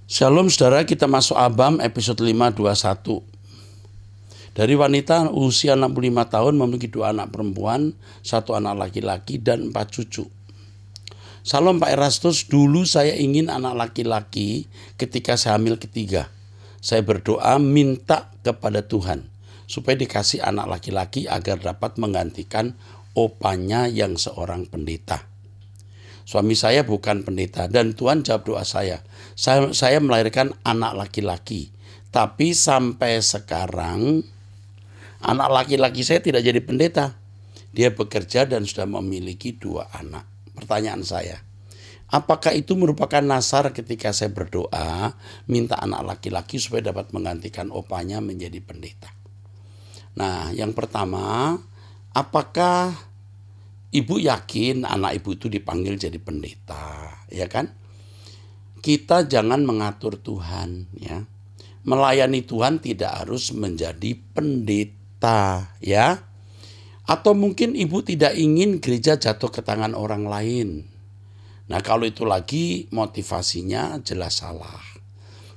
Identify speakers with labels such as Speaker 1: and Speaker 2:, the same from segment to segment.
Speaker 1: Shalom saudara, kita masuk Abam episode 521. Dari wanita usia 65 tahun memiliki 2 anak perempuan, 1 anak laki-laki dan 4 cucu. Shalom Pak Erastus, dulu saya ingin anak laki-laki ketika saya hamil ketiga. Saya berdoa minta kepada Tuhan supaya dikasih anak laki-laki agar dapat menggantikan opanya yang seorang pendeta. Suami saya bukan pendeta dan Tuhan jawab doa saya. Saya melahirkan anak laki-laki. Tapi sampai sekarang anak laki-laki saya tidak jadi pendeta. Dia bekerja dan sudah memiliki 2 anak. Pertanyaan saya, apakah itu merupakan nasar ketika saya berdoa minta anak laki-laki supaya dapat menggantikan opanya menjadi pendeta? Nah, yang pertama, apakah ibu yakin anak ibu itu dipanggil jadi pendeta, ya kan? Kita jangan mengatur Tuhan, ya. Melayani Tuhan tidak harus menjadi pendeta, ya. Atau mungkin ibu tidak ingin gereja jatuh ke tangan orang lain. Nah, kalau itu lagi motivasinya jelas salah.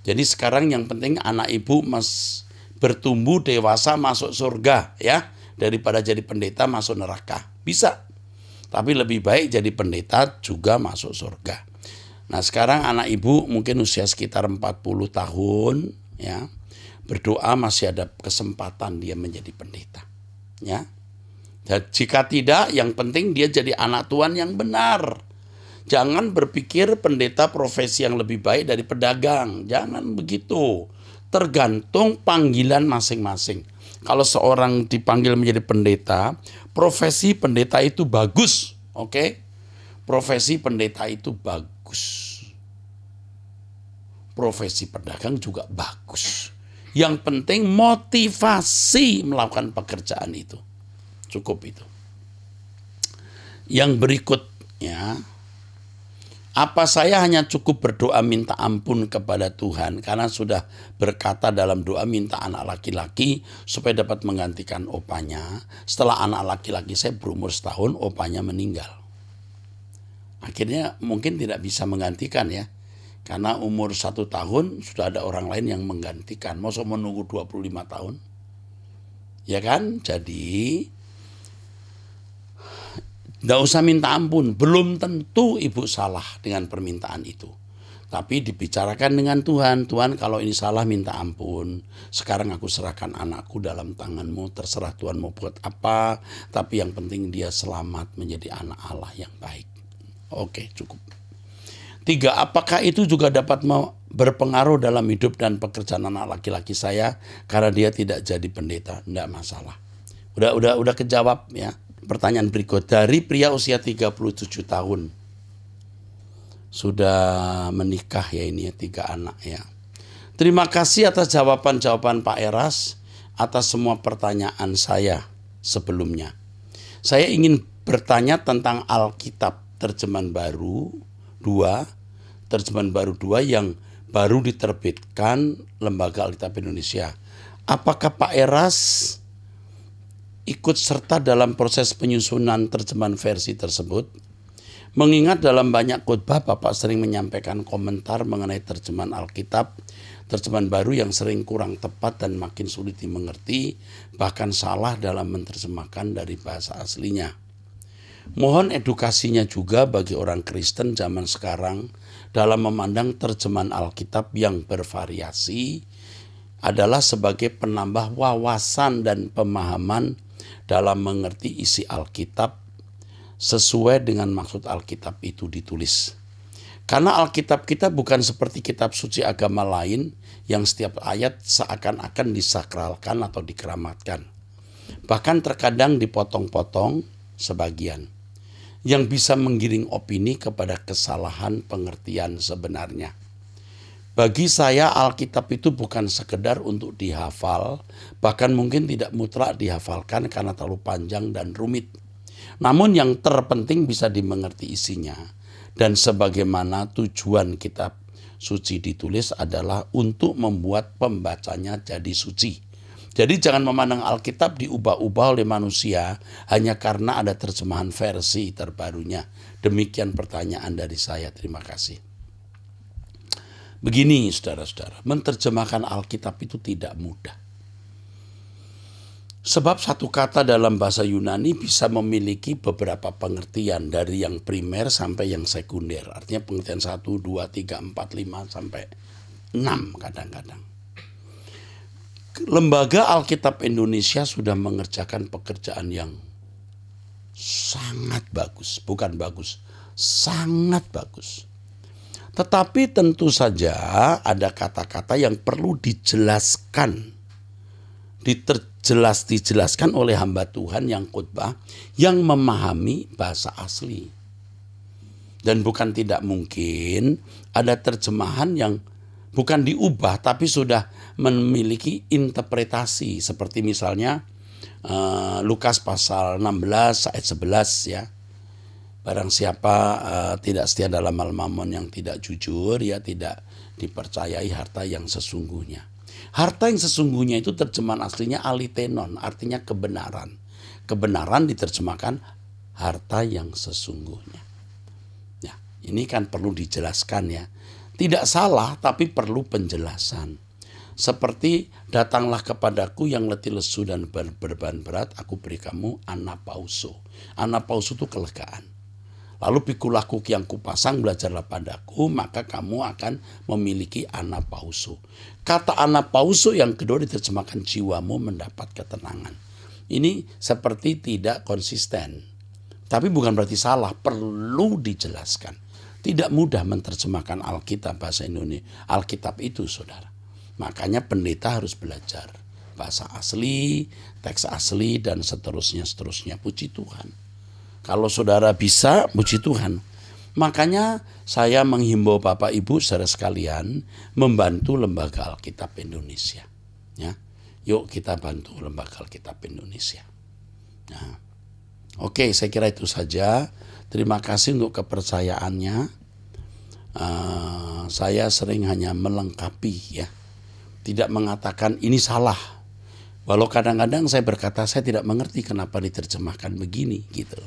Speaker 1: Jadi sekarang yang penting anak ibu bertumbuh dewasa masuk surga, ya, daripada jadi pendeta masuk neraka. Bisa. Tapi lebih baik jadi pendeta juga masuk surga. Nah, sekarang anak ibu mungkin usia sekitar 40 tahun, ya. Berdoa masih ada kesempatan dia menjadi pendeta, ya. Dan jika tidak, yang penting dia jadi anak Tuhan yang benar. Jangan berpikir pendeta profesi yang lebih baik dari pedagang. Jangan begitu. Tergantung panggilan masing-masing. Kalau seorang dipanggil menjadi pendeta, profesi pendeta itu bagus, oke? Profesi pendeta itu bagus. Profesi pedagang juga bagus. Yang penting motivasi melakukan pekerjaan itu. Cukup itu. Yang berikutnya, apa saya hanya cukup berdoa minta ampun kepada Tuhan karena sudah berkata dalam doa minta anak laki-laki supaya dapat menggantikan opanya. Setelah anak laki-laki saya berumur setahun, opanya meninggal. Akhirnya mungkin tidak bisa menggantikan, ya. Karena umur 1 tahun sudah ada orang lain yang menggantikan. Masa menunggu 25 tahun? Ya kan? Jadi nggak usah minta ampun, belum tentu ibu salah dengan permintaan itu. Tapi dibicarakan dengan Tuhan. Tuhan, kalau ini salah minta ampun. Sekarang aku serahkan anakku dalam tanganmu. Terserah Tuhan mau buat apa. Tapi yang penting dia selamat menjadi anak Allah yang baik. Oke, cukup. 3, apakah itu juga dapat berpengaruh dalam hidup dan pekerjaan anak laki-laki saya karena dia tidak jadi pendeta? Enggak masalah. Udah kejawab, ya. Pertanyaan berikut, dari pria usia 37 tahun. Sudah menikah, ya, ini ya, 3 anak, ya. Terima kasih atas jawaban-jawaban Pak Eras atas semua pertanyaan saya sebelumnya. Saya ingin bertanya tentang Alkitab terjemahan baru 2, terjemahan baru 2 yang baru diterbitkan Lembaga Alkitab Indonesia. Apakah Pak Eras ikut serta dalam proses penyusunan terjemahan versi tersebut? Mengingat dalam banyak khotbah Bapak sering menyampaikan komentar mengenai terjemahan Alkitab, terjemahan baru yang sering kurang tepat dan makin sulit dimengerti, bahkan salah dalam menerjemahkan dari bahasa aslinya. Mohon edukasinya juga bagi orang Kristen zaman sekarang dalam memandang terjemahan Alkitab yang bervariasi adalah sebagai penambah wawasan dan pemahaman dalam mengerti isi Alkitab sesuai dengan maksud Alkitab itu ditulis. Karena Alkitab kita bukan seperti kitab suci agama lain yang setiap ayat seakan-akan disakralkan atau dikeramatkan. Bahkan terkadang dipotong-potong sebagian yang bisa menggiring opini kepada kesalahan pengertian sebenarnya. Bagi saya Alkitab itu bukan sekedar untuk dihafal, bahkan mungkin tidak mutlak dihafalkan karena terlalu panjang dan rumit. Namun yang terpenting bisa dimengerti isinya. Dan sebagaimana tujuan kitab suci ditulis adalah untuk membuat pembacanya jadi suci. Jadi jangan memandang Alkitab diubah-ubah oleh manusia hanya karena ada terjemahan versi terbarunya. Demikian pertanyaan dari saya. Terima kasih. Begini saudara-saudara, menerjemahkan Alkitab itu tidak mudah. Sebab satu kata dalam bahasa Yunani bisa memiliki beberapa pengertian dari yang primer sampai yang sekunder. Artinya pengertian 1, 2, 3, 4, 5 sampai 6 kadang-kadang. Lembaga Alkitab Indonesia sudah mengerjakan pekerjaan yang sangat bagus. Bukan bagus, sangat bagus. Tetapi tentu saja ada kata-kata yang perlu dijelaskan. Dijelaskan oleh hamba Tuhan yang khotbah yang memahami bahasa asli. Dan bukan tidak mungkin ada terjemahan yang bukan diubah tapi sudah memiliki interpretasi. Seperti misalnya Lukas pasal 16 ayat 11 ya. Barang siapa tidak setia dalam hal mamon yang tidak jujur, ya tidak dipercayai harta yang sesungguhnya. Harta yang sesungguhnya itu terjemahan aslinya alitenon, artinya kebenaran. Kebenaran diterjemahkan harta yang sesungguhnya. Ya, ini kan perlu dijelaskan ya. Tidak salah tapi perlu penjelasan. Seperti datanglah kepadaku yang letih lesu dan berbeban berat, aku beri kamu anapauso. Anapauso itu kelegaan. Lalu pikulah kuki yang kupasang, belajarlah padaku, maka kamu akan memiliki anapauso. Kata anapauso yang kedua diterjemahkan jiwamu mendapat ketenangan. Ini seperti tidak konsisten. Tapi bukan berarti salah, perlu dijelaskan. Tidak mudah menerjemahkan Alkitab bahasa Indonesia. Alkitab itu saudara. Makanya pendeta harus belajar bahasa asli, teks asli, dan seterusnya. Puji Tuhan. Kalau saudara bisa, puji Tuhan. Makanya saya menghimbau Bapak Ibu saudara sekalian membantu Lembaga Alkitab Indonesia. Ya, yuk kita bantu Lembaga Alkitab Indonesia. Nah, oke, saya kira itu saja. Terima kasih untuk kepercayaannya. Saya sering hanya melengkapi ya, tidak mengatakan ini salah. Walau kadang-kadang saya berkata saya tidak mengerti kenapa diterjemahkan begini gitu.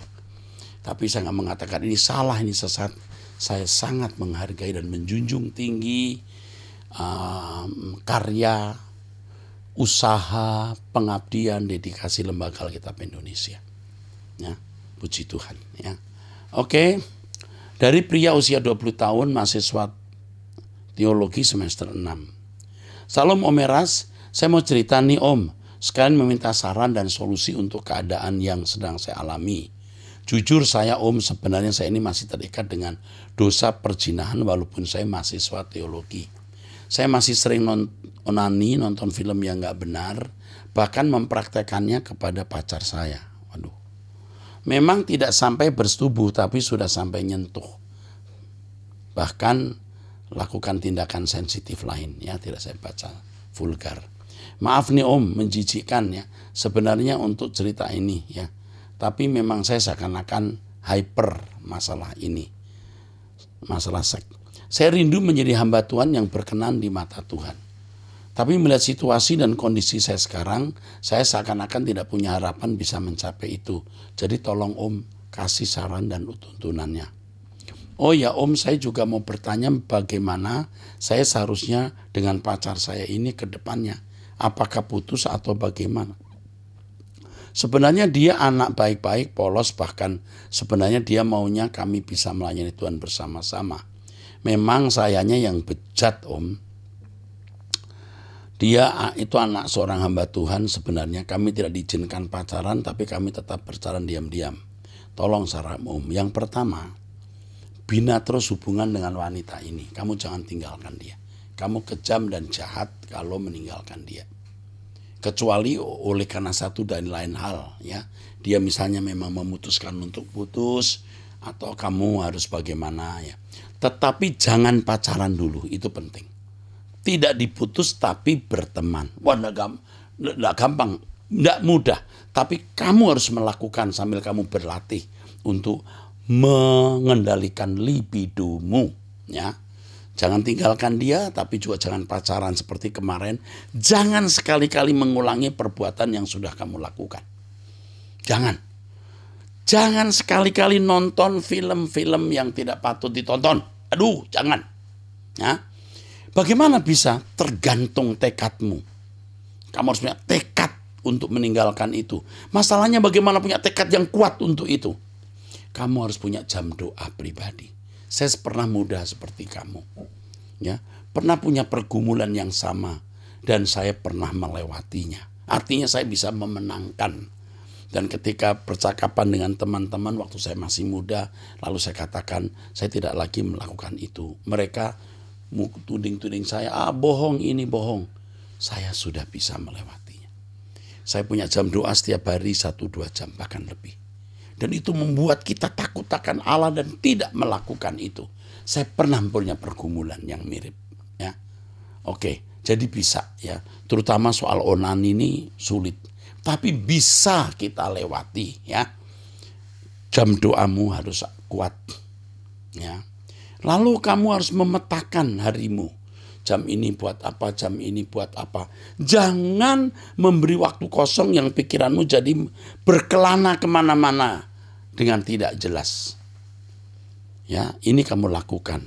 Speaker 1: Tapi saya nggak mengatakan ini salah, ini sesat. Saya sangat menghargai dan menjunjung tinggi karya, usaha, pengabdian, dedikasi Lembaga Alkitab Indonesia. Ya, puji Tuhan. Ya, oke. Dari pria usia 20 tahun, mahasiswa teologi semester 6. Salam Om Eras, saya mau cerita nih Om. Sekalian meminta saran dan solusi untuk keadaan yang sedang saya alami. Jujur saya Om, sebenarnya saya ini masih terikat dengan dosa perzinahan walaupun saya mahasiswa teologi. Saya masih sering nonton film yang gak benar, bahkan mempraktekannya kepada pacar saya. Waduh. Memang tidak sampai bersetubuh, tapi sudah sampai nyentuh. Bahkan lakukan tindakan sensitif lain, ya tidak saya baca vulgar. Maaf nih Om, menjijikkan ya. Sebenarnya untuk cerita ini ya. Tapi memang saya seakan-akan hyper masalah ini. Masalah seks. Saya rindu menjadi hamba Tuhan yang berkenan di mata Tuhan. Tapi melihat situasi dan kondisi saya sekarang, saya seakan-akan tidak punya harapan bisa mencapai itu. Jadi tolong Om kasih saran dan tuntunannya. Oh ya Om, saya juga mau bertanya bagaimana saya seharusnya dengan pacar saya ini ke depannya. Apakah putus atau bagaimana? Sebenarnya dia anak baik-baik, polos, bahkan sebenarnya dia maunya kami bisa melayani Tuhan bersama-sama. Memang sayanya yang bejat Om. Dia itu anak seorang hamba Tuhan, sebenarnya kami tidak diizinkan pacaran tapi kami tetap berjalan diam-diam. Tolong saran Om. Yang pertama, bina terus hubungan dengan wanita ini. Kamu jangan tinggalkan dia. Kamu kejam dan jahat kalau meninggalkan dia. Kecuali oleh karena satu dan lain hal ya. Dia misalnya memang memutuskan untuk putus atau kamu harus bagaimana ya. Tetapi jangan pacaran dulu, itu penting. Tidak diputus tapi berteman. Wah, enggak gampang, enggak mudah. Tapi kamu harus melakukan sambil kamu berlatih untuk mengendalikan libidomu ya. Jangan tinggalkan dia, tapi juga jangan pacaran seperti kemarin. Jangan sekali-kali mengulangi perbuatan yang sudah kamu lakukan. Jangan. Jangan sekali-kali nonton film-film yang tidak patut ditonton. Aduh, jangan. Ya. Bagaimana bisa? Tergantung tekadmu. Kamu harus punya tekad untuk meninggalkan itu. Masalahnya bagaimana punya tekad yang kuat untuk itu? Kamu harus punya jam doa pribadi. Saya pernah muda seperti kamu. Ya, pernah punya pergumulan yang sama dan saya pernah melewatinya. Artinya saya bisa memenangkan. Dan ketika percakapan dengan teman-teman waktu saya masih muda, lalu saya katakan saya tidak lagi melakukan itu. Mereka tuding-tuding saya, bohong ini bohong. Saya sudah bisa melewatinya. Saya punya jam doa setiap hari 1-2 jam bahkan lebih. Dan itu membuat kita takut akan Allah dan tidak melakukan itu. Saya pernah punya pergumulan yang mirip. Ya, oke, jadi bisa ya. Terutama soal onani ini sulit. Tapi bisa kita lewati ya. Jam doamu harus kuat ya. Lalu kamu harus memetakan harimu. Jam ini buat apa, jam ini buat apa. Jangan memberi waktu kosong yang pikiranmu jadi berkelana kemana-mana dengan tidak jelas. Ya, ini kamu lakukan.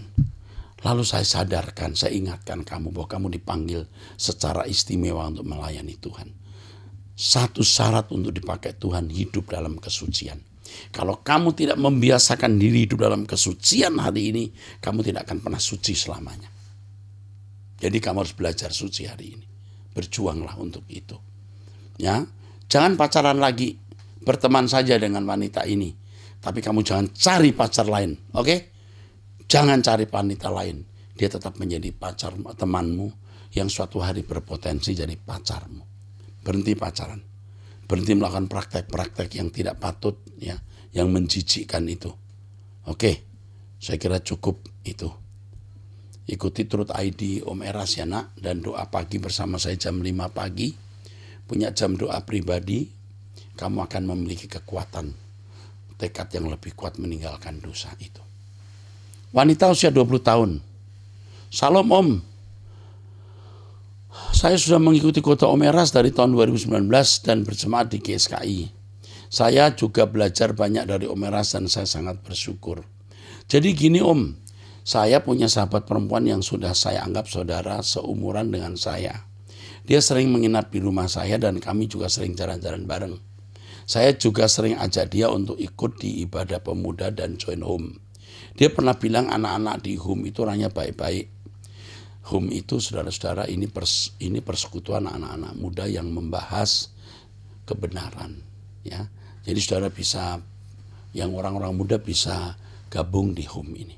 Speaker 1: Lalu saya sadarkan, saya ingatkan kamu bahwa kamu dipanggil secara istimewa untuk melayani Tuhan. Satu syarat untuk dipakai Tuhan, hidup dalam kesucian. Kalau kamu tidak membiasakan diri hidup dalam kesucian hari ini, kamu tidak akan pernah suci selamanya. Jadi kamu harus belajar suci hari ini. Berjuanglah untuk itu. Ya, jangan pacaran lagi, berteman saja dengan wanita ini. Tapi kamu jangan cari pacar lain, oke? Jangan cari wanita lain. Dia tetap menjadi pacar temanmu yang suatu hari berpotensi jadi pacarmu. Berhenti pacaran. Berhenti melakukan praktek-praktek yang tidak patut ya, yang menjijikkan itu. Oke, saya kira cukup itu. Ikuti Truth ID Om Eras ya nak, dan doa pagi bersama saya jam 5 pagi. Punya jam doa pribadi, kamu akan memiliki kekuatan, tekad yang lebih kuat meninggalkan dosa itu. Wanita usia 20 tahun. Salam Om. Saya sudah mengikuti Kota Om Eras dari tahun 2019 dan berjemaat di GSKI. Saya juga belajar banyak dari Om Eras dan saya sangat bersyukur. Jadi gini Om, saya punya sahabat perempuan yang sudah saya anggap saudara seumuran dengan saya. Dia sering menginap di rumah saya dan kami juga sering jalan-jalan bareng. Saya juga sering ajak dia untuk ikut di ibadah pemuda dan join home. Dia pernah bilang anak-anak di home itu orangnya baik-baik. Home itu saudara-saudara ini persekutuan anak-anak muda yang membahas kebenaran. Ya, jadi saudara bisa, yang orang-orang muda bisa gabung di home ini.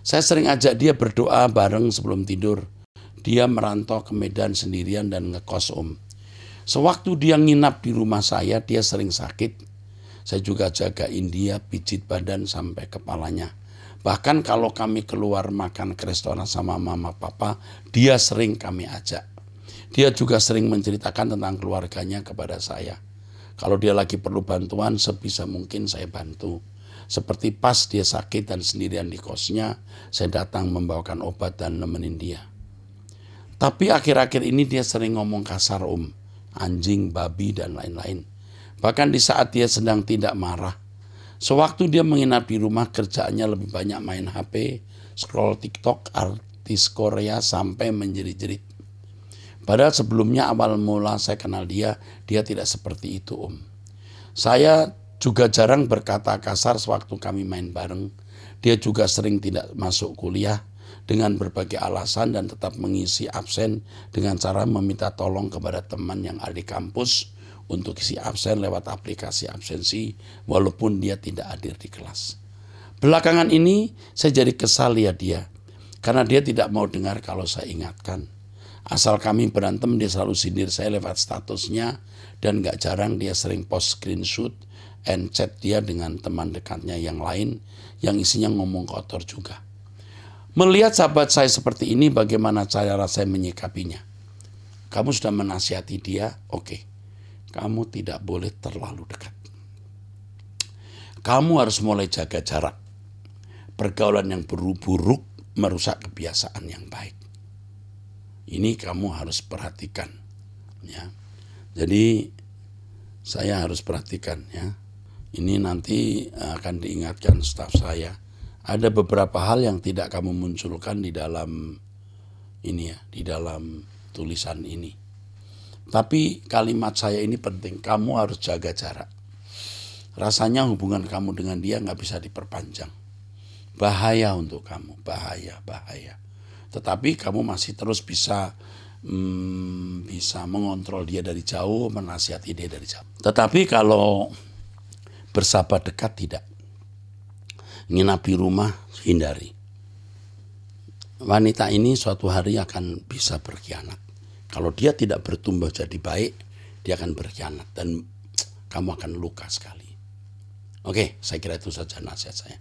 Speaker 1: Saya sering ajak dia berdoa bareng sebelum tidur. Dia merantau ke Medan sendirian dan ngekos Om. Sewaktu dia nginap di rumah saya, dia sering sakit. Saya juga jagain dia, pijit badan sampai kepalanya. Bahkan kalau kami keluar makan ke restoran sama mama papa, dia sering kami ajak. Dia juga sering menceritakan tentang keluarganya kepada saya. Kalau dia lagi perlu bantuan, sebisa mungkin saya bantu. Seperti pas dia sakit dan sendirian di kosnya, saya datang membawakan obat dan nemenin dia. Tapi akhir-akhir ini dia sering ngomong kasar Om, anjing, babi, dan lain-lain. Bahkan di saat dia sedang tidak marah. Sewaktu dia menginap di rumah, kerjaannya lebih banyak main HP, scroll TikTok, artis Korea sampai menjerit-jerit. Padahal sebelumnya awal mula saya kenal dia tidak seperti itu Om. Saya juga jarang berkata kasar sewaktu kami main bareng. Dia juga sering tidak masuk kuliah dengan berbagai alasan dan tetap mengisi absen dengan cara meminta tolong kepada teman yang ada di kampus untuk isi absen lewat aplikasi absensi walaupun dia tidak hadir di kelas. Belakangan ini saya jadi kesal lihat dia karena dia tidak mau dengar kalau saya ingatkan. Asal kami berantem dia selalu sindir saya lewat statusnya dan gak jarang dia sering post screenshot and chat dia dengan teman dekatnya yang lain yang isinya ngomong kotor juga. Melihat sahabat saya seperti ini, bagaimana cara saya menyikapinya? Kamu sudah menasihati dia, oke. Kamu tidak boleh terlalu dekat. Kamu harus mulai jaga jarak. Pergaulan yang buruk merusak kebiasaan yang baik. Ini kamu harus perhatikan. Ya. Jadi saya harus perhatikan ya. Ini nanti akan diingatkan staf saya. Ada beberapa hal yang tidak kamu munculkan di dalam ini ya, di dalam tulisan ini. Tapi kalimat saya ini penting, kamu harus jaga jarak. Rasanya hubungan kamu dengan dia nggak bisa diperpanjang. Bahaya untuk kamu, bahaya. Tetapi kamu masih terus bisa mengontrol dia dari jauh, menasihati dia dari jauh. Tetapi kalau bersahabat dekat tidak. Nginap di rumah, hindari. Wanita ini suatu hari akan bisa berkhianat. Kalau dia tidak bertumbuh jadi baik, dia akan berkhianat dan kamu akan luka sekali. Oke, saya kira itu saja nasihat saya.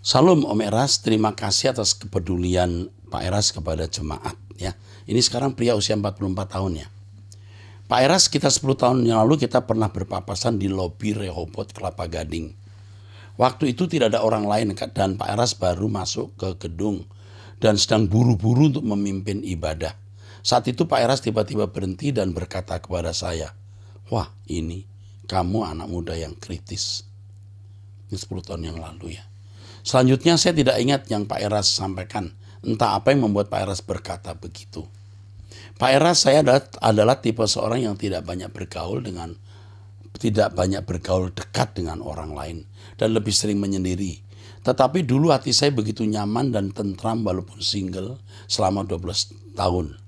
Speaker 1: Salam Om Eras, terima kasih atas kepedulian Pak Eras kepada jemaat. Ya, ini sekarang pria usia 44 tahun ya. Pak Eras, sekitar 10 tahun yang lalu kita pernah berpapasan di lobi Rehoboth Kelapa Gading. Waktu itu tidak ada orang lain dan Pak Eras baru masuk ke gedung dan sedang buru-buru untuk memimpin ibadah. Saat itu Pak Eras tiba-tiba berhenti dan berkata kepada saya, "Wah, ini kamu anak muda yang kritis." Ini 10 tahun yang lalu ya. Selanjutnya saya tidak ingat yang Pak Eras sampaikan. Entah apa yang membuat Pak Eras berkata begitu. Pak Eras, saya adalah tipe seorang yang tidak banyak bergaul dekat dengan orang lain dan lebih sering menyendiri. Tetapi dulu hati saya begitu nyaman dan tentram walaupun single selama 12 tahun.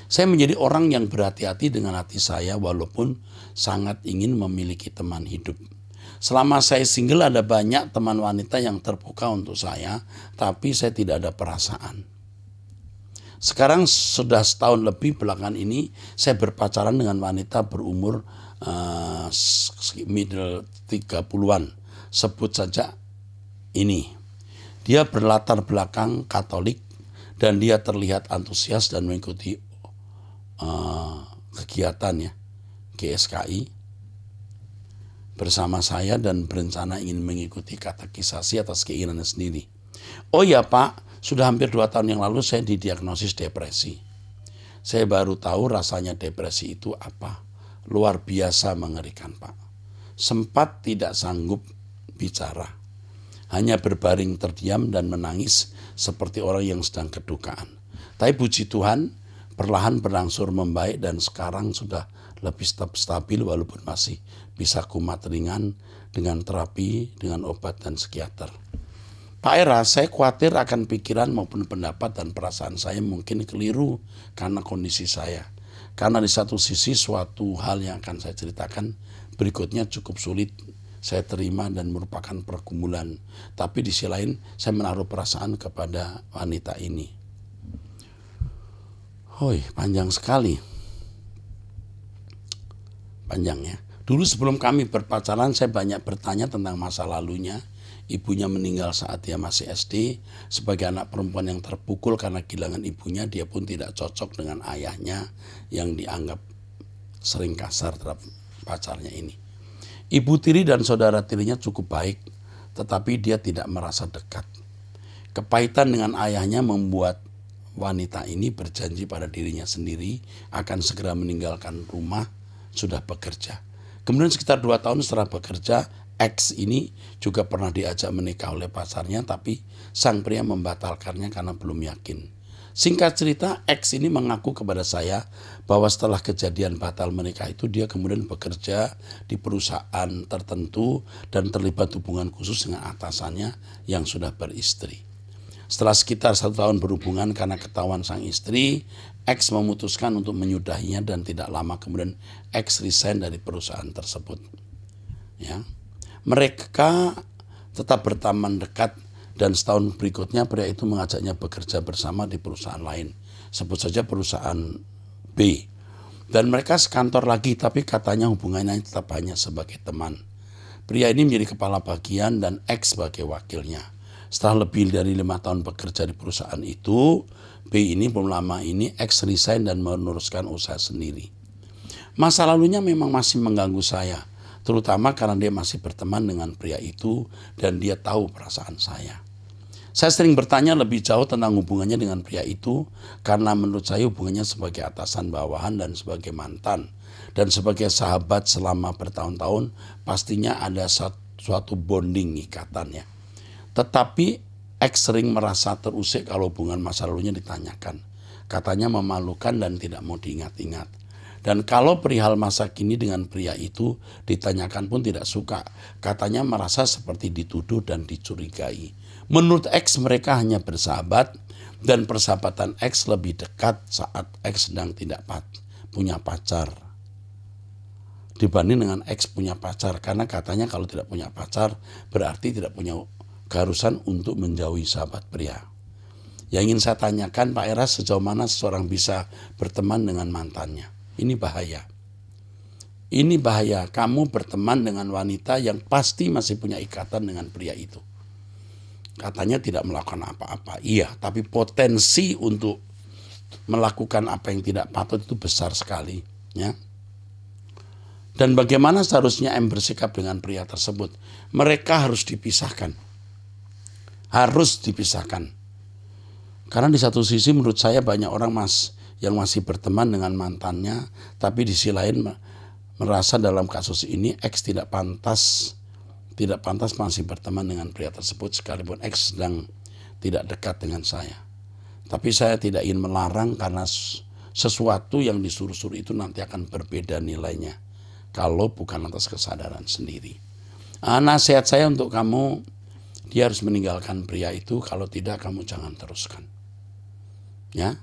Speaker 1: Saya menjadi orang yang berhati-hati dengan hati saya walaupun sangat ingin memiliki teman hidup. Selama saya single ada banyak teman wanita yang terbuka untuk saya, tapi saya tidak ada perasaan. Sekarang sudah setahun lebih belakangan ini saya berpacaran dengan wanita berumur middle 30-an. Sebut saja ini. Dia berlatar belakang Katolik dan dia terlihat antusias dan mengikuti kegiatan ya GSKI bersama saya dan berencana ingin mengikuti katekisasi atas keinginannya sendiri. Oh ya Pak, sudah hampir 2 tahun yang lalu saya didiagnosis depresi. Saya baru tahu rasanya depresi itu apa. Luar biasa mengerikan Pak. Sempat tidak sanggup bicara. Hanya berbaring terdiam dan menangis seperti orang yang sedang kedukaan. Tapi puji Tuhan, perlahan berangsur membaik dan sekarang sudah lebih stabil walaupun masih bisa kumat ringan dengan terapi, dengan obat dan psikiater. Pak Eras, saya khawatir akan pikiran maupun pendapat dan perasaan saya mungkin keliru karena kondisi saya. Karena di satu sisi suatu hal yang akan saya ceritakan berikutnya cukup sulit saya terima dan merupakan pergumulan. Tapi di sisi lain saya menaruh perasaan kepada wanita ini. Hoi, panjang sekali. Panjang ya. Dulu sebelum kami berpacaran saya banyak bertanya tentang masa lalunya. Ibunya meninggal saat dia masih SD. Sebagai anak perempuan yang terpukul karena kehilangan ibunya, dia pun tidak cocok dengan ayahnya yang dianggap sering kasar terhadap pacarnya ini. Ibu tiri dan saudara tirinya cukup baik, tetapi dia tidak merasa dekat. Kepahitan dengan ayahnya membuat wanita ini berjanji pada dirinya sendiri akan segera meninggalkan rumah, sudah bekerja. Kemudian sekitar 2 tahun setelah bekerja, X ini juga pernah diajak menikah oleh pacarnya, tapi sang pria membatalkannya karena belum yakin. Singkat cerita, X ini mengaku kepada saya bahwa setelah kejadian batal menikah itu dia kemudian bekerja di perusahaan tertentu dan terlibat hubungan khusus dengan atasannya yang sudah beristri. Setelah sekitar 1 tahun berhubungan karena ketahuan sang istri, X memutuskan untuk menyudahinya dan tidak lama kemudian X resign dari perusahaan tersebut. Ya. Mereka tetap berteman dekat dan setahun berikutnya pria itu mengajaknya bekerja bersama di perusahaan lain. Sebut saja perusahaan B. Dan mereka sekantor lagi tapi katanya hubungannya tetap hanya sebagai teman. Pria ini menjadi kepala bagian dan X sebagai wakilnya. Setelah lebih dari 5 tahun bekerja di perusahaan itu, B ini belum lama ini X resign dan meneruskan usaha sendiri. Masa lalunya memang masih mengganggu saya, terutama karena dia masih berteman dengan pria itu dan dia tahu perasaan saya. Saya sering bertanya lebih jauh tentang hubungannya dengan pria itu karena menurut saya hubungannya sebagai atasan bawahan dan sebagai mantan dan sebagai sahabat selama bertahun-tahun pastinya ada suatu bonding ikatannya. Tetapi X sering merasa terusik kalau hubungan masa lalunya ditanyakan. Katanya memalukan dan tidak mau diingat-ingat. Dan kalau perihal masa kini dengan pria itu ditanyakan pun tidak suka. Katanya merasa seperti dituduh dan dicurigai. Menurut X mereka hanya bersahabat dan persahabatan X lebih dekat saat X sedang tidak punya pacar dibanding dengan X punya pacar. Karena katanya kalau tidak punya pacar berarti tidak punya keharusan untuk menjauhi sahabat pria. Yang ingin saya tanyakan Pak Eras, sejauh mana seseorang bisa berteman dengan mantannya? Ini bahaya. Ini bahaya. Kamu berteman dengan wanita yang pasti masih punya ikatan dengan pria itu. Katanya tidak melakukan apa-apa. Iya, tapi potensi untuk melakukan apa yang tidak patut itu besar sekali. Ya. Dan bagaimana seharusnya M bersikap dengan pria tersebut? Mereka harus dipisahkan. Harus dipisahkan. Karena di satu sisi menurut saya banyak orang yang masih berteman dengan mantannya, tapi di sisi lain merasa dalam kasus ini X tidak pantas masih berteman dengan pria tersebut sekalipun X sedang tidak dekat dengan saya. Tapi saya tidak ingin melarang karena sesuatu yang disuruh-suruh itu nanti akan berbeda nilainya kalau bukan atas kesadaran sendiri. Nasihat saya untuk kamu, dia harus meninggalkan pria itu, kalau tidak kamu jangan teruskan. Ya.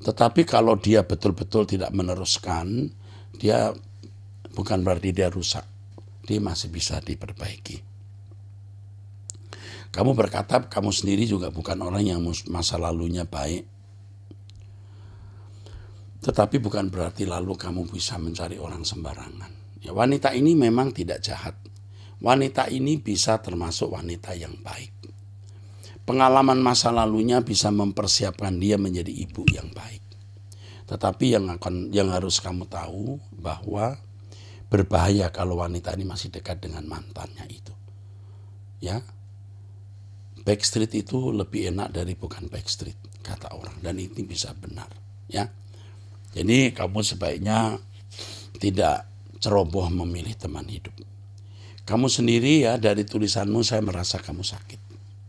Speaker 1: Tetapi kalau dia betul-betul tidak meneruskan, dia bukan berarti dia rusak. Dia masih bisa diperbaiki. Kamu berkata kamu sendiri juga bukan orang yang masa lalunya baik. Tetapi bukan berarti lalu kamu bisa mencari orang sembarangan. Ya, wanita ini memang tidak jahat. Wanita ini bisa termasuk wanita yang baik. Pengalaman masa lalunya bisa mempersiapkan dia menjadi ibu yang baik. Tetapi yang harus kamu tahu bahwa berbahaya kalau wanita ini masih dekat dengan mantannya itu. Ya. Backstreet itu lebih enak dari bukan backstreet, kata orang, dan ini bisa benar, ya. Jadi kamu sebaiknya tidak ceroboh memilih teman hidup. Kamu sendiri ya, dari tulisanmu saya merasa kamu sakit.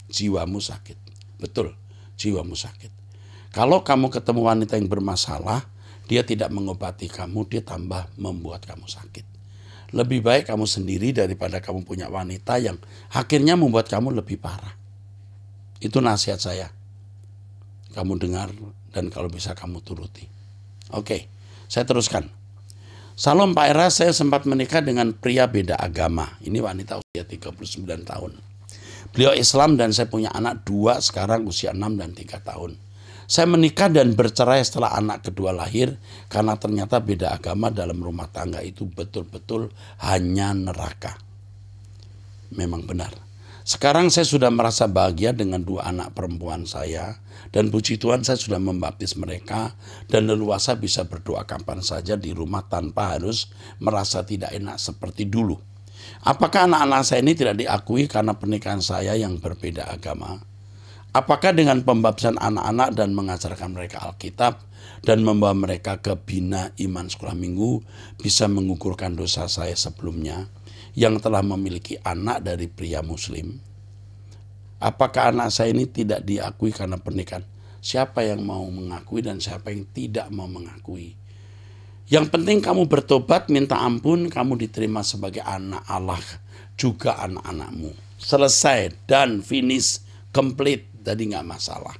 Speaker 1: Jiwamu sakit. Betul, jiwamu sakit. Kalau kamu ketemu wanita yang bermasalah, dia tidak mengobati kamu, dia tambah membuat kamu sakit. Lebih baik kamu sendiri daripada kamu punya wanita yang akhirnya membuat kamu lebih parah. Itu nasihat saya. Kamu dengar dan kalau bisa kamu turuti. Oke, saya teruskan. Salam Pak Eras, saya sempat menikah dengan pria beda agama. Ini wanita usia 39 tahun. Beliau Islam dan saya punya anak 2 sekarang usia 6 dan 3 tahun. Saya menikah dan bercerai setelah anak kedua lahir karena ternyata beda agama dalam rumah tangga itu betul-betul hanya neraka. Memang benar. Sekarang saya sudah merasa bahagia dengan 2 anak perempuan saya dan puji Tuhan saya sudah membaptis mereka dan leluasa bisa berdoa kapan saja di rumah tanpa harus merasa tidak enak seperti dulu. Apakah anak-anak saya ini tidak diakui karena pernikahan saya yang berbeda agama? Apakah dengan pembaptisan anak-anak dan mengajarkan mereka Alkitab dan membawa mereka ke bina iman sekolah minggu bisa mengukurkan dosa saya sebelumnya yang telah memiliki anak dari pria muslim? Apakah anak saya ini tidak diakui karena pernikahan? Siapa yang mau mengakui dan siapa yang tidak mau mengakui? Yang penting kamu bertobat, minta ampun, kamu diterima sebagai anak Allah, juga anak-anakmu. Selesai dan finish, complete, jadi nggak masalah.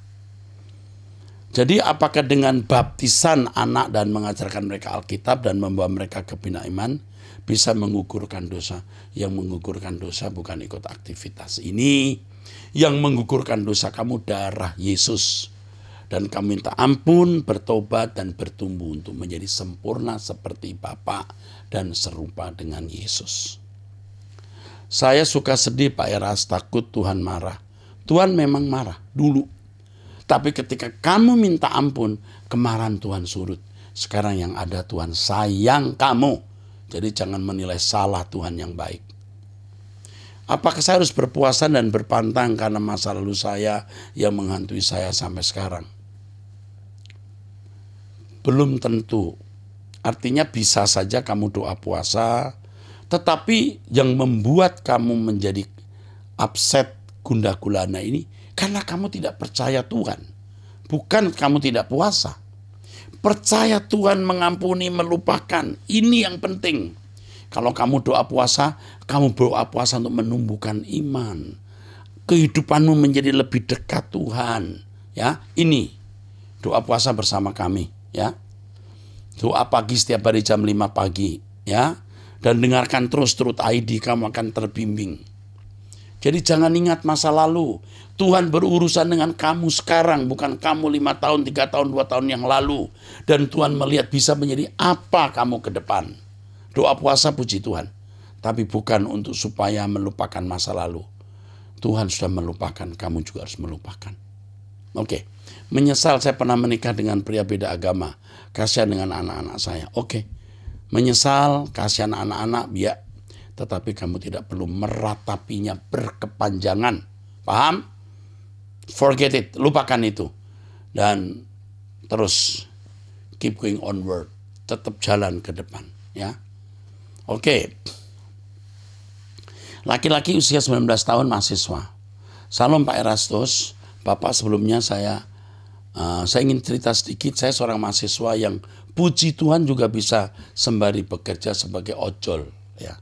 Speaker 1: Jadi apakah dengan baptisan anak dan mengajarkan mereka Alkitab dan membawa mereka ke bina iman bisa mengukurkan dosa? Yang mengukurkan dosa bukan ikut aktivitas ini. Yang mengukurkan dosa kamu darah Yesus. Dan kamu minta ampun, bertobat dan bertumbuh untuk menjadi sempurna seperti Bapa dan serupa dengan Yesus. Saya suka sedih Pak Eras, takut Tuhan marah. Tuhan memang marah dulu. Tapi ketika kamu minta ampun, kemarahan Tuhan surut. Sekarang yang ada Tuhan sayang kamu. Jadi jangan menilai salah Tuhan yang baik. Apakah saya harus berpuasa dan berpantang karena masa lalu saya yang menghantui saya sampai sekarang? Belum tentu. Artinya bisa saja kamu doa puasa, tetapi yang membuat kamu menjadi upset gundah gulana ini karena kamu tidak percaya Tuhan. Bukan kamu tidak puasa. Percaya Tuhan mengampuni, melupakan. Ini yang penting. Kalau kamu doa puasa, kamu doa puasa untuk menumbuhkan iman. Kehidupanmu menjadi lebih dekat Tuhan. Ya, ini doa puasa bersama kami. Ya, doa pagi setiap hari jam 5 pagi. Ya, dan dengarkan terus Truth ID, kamu akan terbimbing. Jadi jangan ingat masa lalu. Tuhan berurusan dengan kamu sekarang, bukan kamu 5 tahun, 3 tahun, 2 tahun yang lalu. Dan Tuhan melihat bisa menjadi apa kamu ke depan. Doa puasa puji Tuhan. Tapi bukan untuk supaya melupakan masa lalu. Tuhan sudah melupakan, kamu juga harus melupakan. Oke. Menyesal saya pernah menikah dengan pria beda agama. Kasihan dengan anak-anak saya. Oke. Menyesal, kasihan anak-anak, ya. Tetapi kamu tidak perlu meratapinya berkepanjangan. Paham? Forget it, lupakan itu. Dan terus keep going onward. Tetap jalan ke depan, ya. Oke. Laki-laki usia 19 tahun mahasiswa. Salam Pak Erastus. Bapak, sebelumnya saya ingin cerita sedikit. Saya seorang mahasiswa yang puji Tuhan juga bisa sembari bekerja sebagai ojol, ya.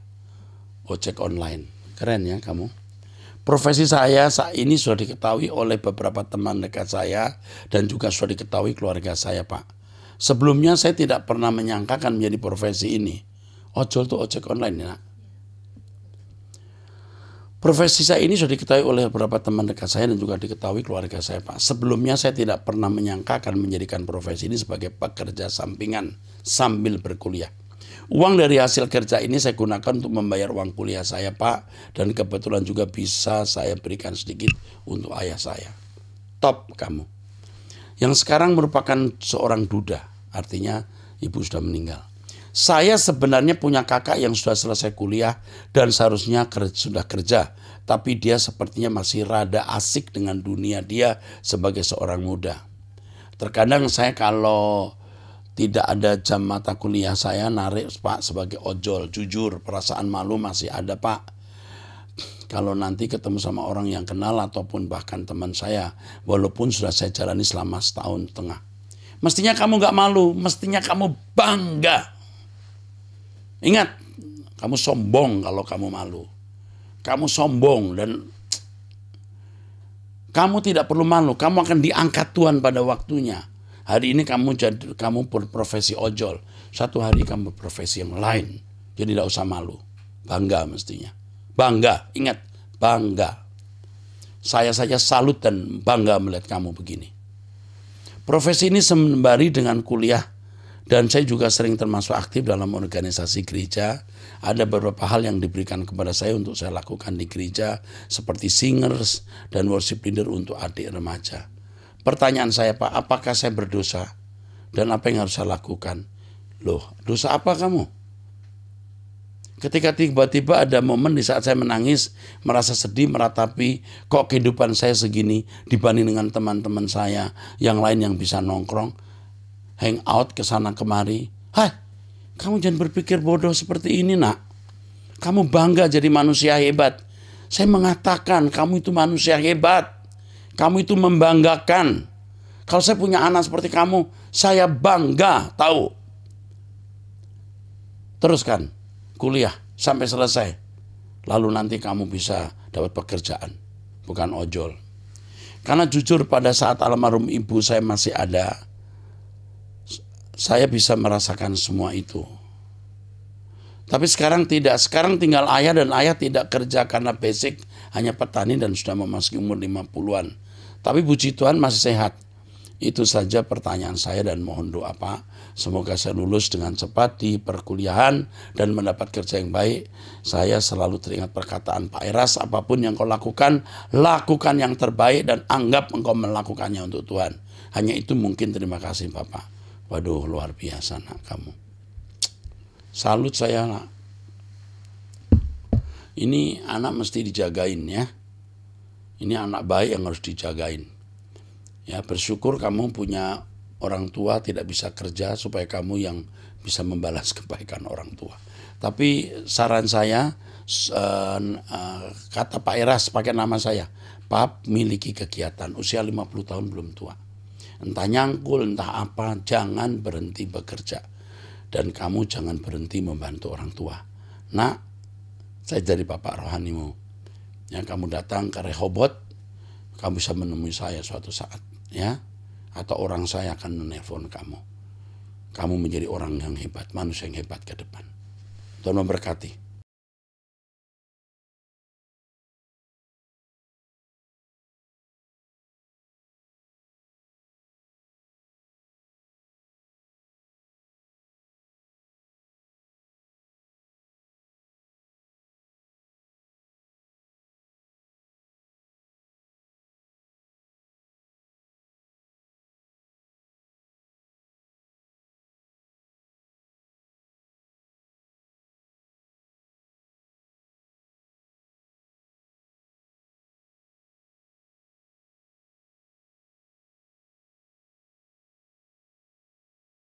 Speaker 1: Ojek online. Keren ya kamu. Profesi saya saat ini sudah diketahui oleh beberapa teman dekat saya dan juga sudah diketahui keluarga saya, Pak. Sebelumnya saya tidak pernah menyangka akan menjadi profesi ini. Ojol itu ojek online, ya. Profesi saya ini sudah diketahui oleh beberapa teman dekat saya dan juga diketahui keluarga saya, Pak. Sebelumnya saya tidak pernah menyangka akan menjadikan profesi ini sebagai pekerja sampingan sambil berkuliah. Uang dari hasil kerja ini saya gunakan untuk membayar uang kuliah saya, Pak. Dan kebetulan juga bisa saya berikan sedikit untuk ayah saya. Top kamu. Yang sekarang merupakan seorang duda. Artinya ibu sudah meninggal. Saya sebenarnya punya kakak yang sudah selesai kuliah dan seharusnya sudah kerja. Tapi dia sepertinya masih rada asik dengan dunia dia sebagai seorang muda. Terkadang saya kalau tidak ada jam mata kuliah saya narik, Pak, sebagai ojol. Jujur, perasaan malu masih ada, Pak. Kalau nanti ketemu sama orang yang kenal ataupun bahkan teman saya, walaupun sudah saya jalani selama 1,5 tahun. Mestinya kamu gak malu, mestinya kamu bangga. Ingat, kamu sombong kalau kamu malu. Kamu sombong dan kamu tidak perlu malu. Kamu akan diangkat Tuhan pada waktunya. Hari ini kamu berprofesi ojol. Satu hari kamu berprofesi yang lain. Jadi tidak usah malu. Bangga mestinya. Bangga, ingat, bangga. Saya saja salut dan bangga melihat kamu begini. Profesi ini sembari dengan kuliah. Dan saya juga sering termasuk aktif dalam organisasi gereja. Ada beberapa hal yang diberikan kepada saya untuk saya lakukan di gereja. Seperti singers dan worship leader untuk adik remaja. Pertanyaan saya, Pak, apakah saya berdosa? Dan apa yang harus saya lakukan? Loh, dosa apa kamu? Ketika tiba-tiba ada momen di saat saya menangis, merasa sedih, meratapi, kok kehidupan saya segini dibanding dengan teman-teman saya yang lain yang bisa nongkrong, hang out ke sana kemari. Hai, kamu jangan berpikir bodoh seperti ini, nak. Kamu bangga jadi manusia hebat. Saya mengatakan kamu itu manusia hebat. Kamu itu membanggakan. Kalau saya punya anak seperti kamu, saya bangga, tahu. Teruskan kuliah sampai selesai. Lalu nanti kamu bisa dapat pekerjaan, bukan ojol. Karena jujur pada saat almarhum ibu saya masih ada, saya bisa merasakan semua itu. Tapi sekarang tidak. Sekarang tinggal ayah dan ayah tidak kerja karena basic hanya petani dan sudah memasuki umur 50-an. Tapi puji Tuhan masih sehat. Itu saja pertanyaan saya dan mohon doa, Pak. Semoga saya lulus dengan cepat di perkuliahan dan mendapat kerja yang baik. Saya selalu teringat perkataan Pak Eras, apapun yang kau lakukan, lakukan yang terbaik dan anggap engkau melakukannya untuk Tuhan. Hanya itu mungkin. Terima kasih, Bapak. Waduh, luar biasa, nak, kamu. Salut saya, nak. Ini anak mesti dijagain, ya. Ini anak baik yang harus dijagain. Ya, bersyukur kamu punya orang tua tidak bisa kerja supaya kamu yang bisa membalas kebaikan orang tua. Tapi saran saya, kata Pak Eras pakai nama saya, Pak miliki kegiatan, usia 50 tahun belum tua. entah nyangkul, entah apa, jangan berhenti bekerja. Dan kamu jangan berhenti membantu orang tua. Nak, saya jadi bapak rohanimu. Yang kamu datang ke Rehoboth, kamu bisa menemui saya suatu saat, ya. Atau orang saya akan menelpon kamu. Kamu menjadi orang yang hebat, manusia yang hebat ke depan. Tuhan memberkati.